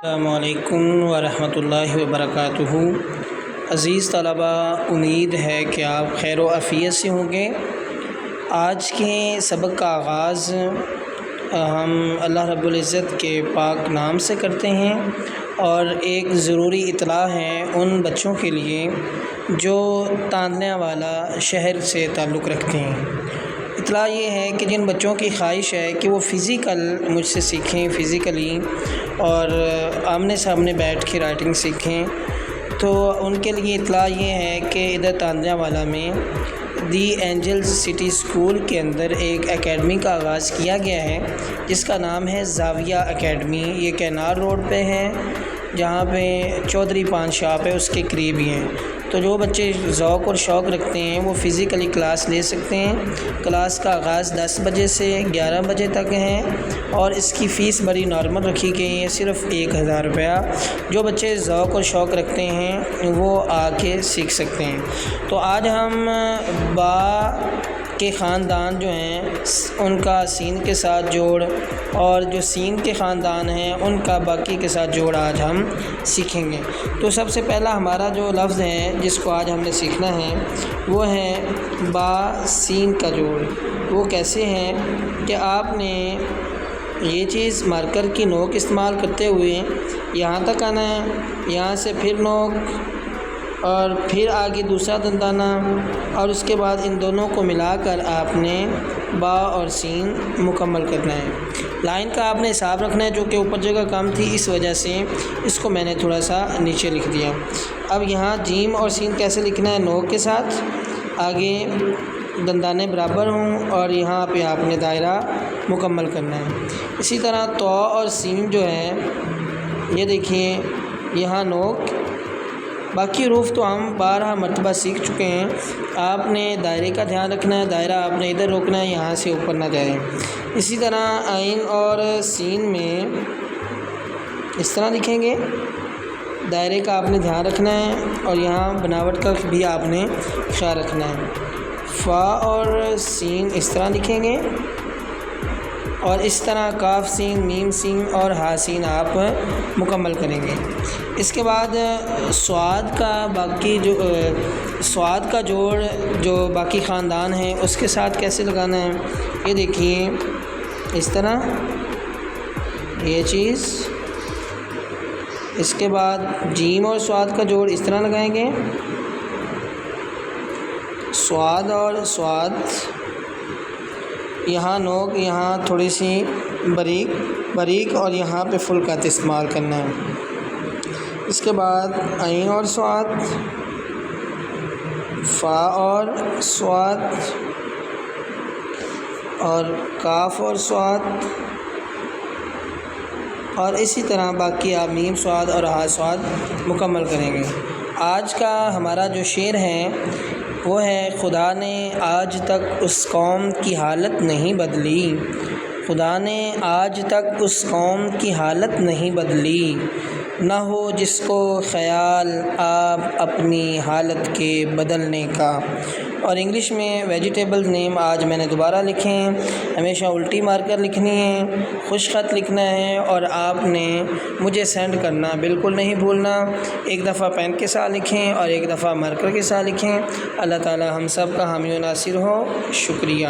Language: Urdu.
السلام علیکم ورحمۃ اللہ وبرکاتہ۔ عزیز طلبہ، امید ہے کہ آپ خیر و عافیت سے ہوں گے۔ آج کے سبق کا آغاز ہم اللہ رب العزت کے پاک نام سے کرتے ہیں، اور ایک ضروری اطلاع ہے ان بچوں کے لیے جو تانیہ والا شہر سے تعلق رکھتے ہیں۔ اطلاع یہ ہے کہ جن بچوں کی خواہش ہے کہ وہ فزیکل مجھ سے سیکھیں، فزیکلی اور آمنے سامنے بیٹھ کے رائٹنگ سیکھیں، تو ان کے لیے اطلاع یہ ہے کہ ادھر تانیہ والا میں دی اینجلز سٹی اسکول کے اندر ایک اکیڈمی کا آغاز کیا گیا ہے، جس کا نام ہے زاویہ اکیڈمی۔ یہ کینار روڈ پہ ہے، جہاں پہ چودھری پان شاپ ہے، اس کے قریب ہی ہیں۔ تو جو بچے ذوق اور شوق رکھتے ہیں وہ فزیکلی کلاس لے سکتے ہیں۔ کلاس کا آغاز 10 بجے سے 11 بجے تک ہے، اور اس کی فیس بڑی نارمل رکھی گئی ہے، صرف 1000 روپیہ۔ جو بچے ذوق اور شوق رکھتے ہیں وہ آ کے سیکھ سکتے ہیں۔ تو آج ہم با کے خاندان جو ہیں ان کا سین کے ساتھ جوڑ، اور جو سین کے خاندان ہیں ان کا باقی کے ساتھ جوڑ آج ہم سیکھیں گے۔ تو سب سے پہلا ہمارا جو لفظ ہے جس کو آج ہم نے سیکھنا ہے وہ ہے با سین کا جوڑ۔ وہ کیسے ہے کہ آپ نے یہ چیز مارکر کی نوک استعمال کرتے ہوئے یہاں تک آنا ہے، یہاں سے پھر نوک، اور پھر آگے دوسرا دندانہ، اور اس کے بعد ان دونوں کو ملا کر آپ نے با اور سین مکمل کرنا ہے۔ لائن کا آپ نے حساب رکھنا ہے، جو کہ اوپر جگہ کم تھی اس وجہ سے اس کو میں نے تھوڑا سا نیچے لکھ دیا۔ اب یہاں جیم اور سین کیسے لکھنا ہے؟ نوک کے ساتھ آگے دندانے برابر ہوں، اور یہاں پہ آپ نے دائرہ مکمل کرنا ہے۔ اسی طرح تو اور سین جو ہے، یہ دیکھیے یہاں نوک، باقی حروف تو ہم 12 مرتبہ سیکھ چکے ہیں۔ آپ نے دائرے کا دھیان رکھنا ہے، دائرہ آپ نے ادھر روکنا ہے، یہاں سے اوپر نہ جائے۔ اسی طرح عین اور سین میں اس طرح لکھیں گے، دائرے کا آپ نے دھیان رکھنا ہے، اور یہاں بناوٹ کا بھی آپ نے خیال رکھنا ہے۔ فا اور سین اس طرح لکھیں گے، اور اس طرح کاف سین، میم سین اور ہا سین آپ مکمل کریں گے۔ اس کے بعد سواد کا جوڑ جو باقی خاندان ہیں اس کے ساتھ کیسے لگانا ہے، یہ دیکھیے اس طرح یہ چیز۔ اس کے بعد جیم اور سواد کا جوڑ اس طرح لگائیں گے، سواد اور سواد، یہاں نوک، یہاں تھوڑی سی باریک اور یہاں پہ فل قط استعمال کرنا ہے۔ اس کے بعد عین اور سواد، فا اور سواد، اور کاف اور سواد، اور اسی طرح باقی آپ میم سواد اور ہا سواد مکمل کریں گے۔ آج کا ہمارا جو شعر ہے وہ ہے، خدا نے آج تک اس قوم کی حالت نہیں بدلی، خدا نے آج تک اس قوم کی حالت نہیں بدلی، نہ ہو جس کو خیال آپ اپنی حالت کے بدلنے کا۔ اور انگلش میں ویجیٹیبل نیم آج میں نے دوبارہ لکھے ہیں۔ ہمیشہ الٹی مار کر لکھنی ہے، خوش خط لکھنا ہے، اور آپ نے مجھے سینڈ کرنا بالکل نہیں بھولنا۔ ایک دفعہ پین کے ساتھ لکھیں اور ایک دفعہ مارکر کے ساتھ لکھیں۔ اللہ تعالی ہم سب کا حامی و ناصر ہو۔ شکریہ۔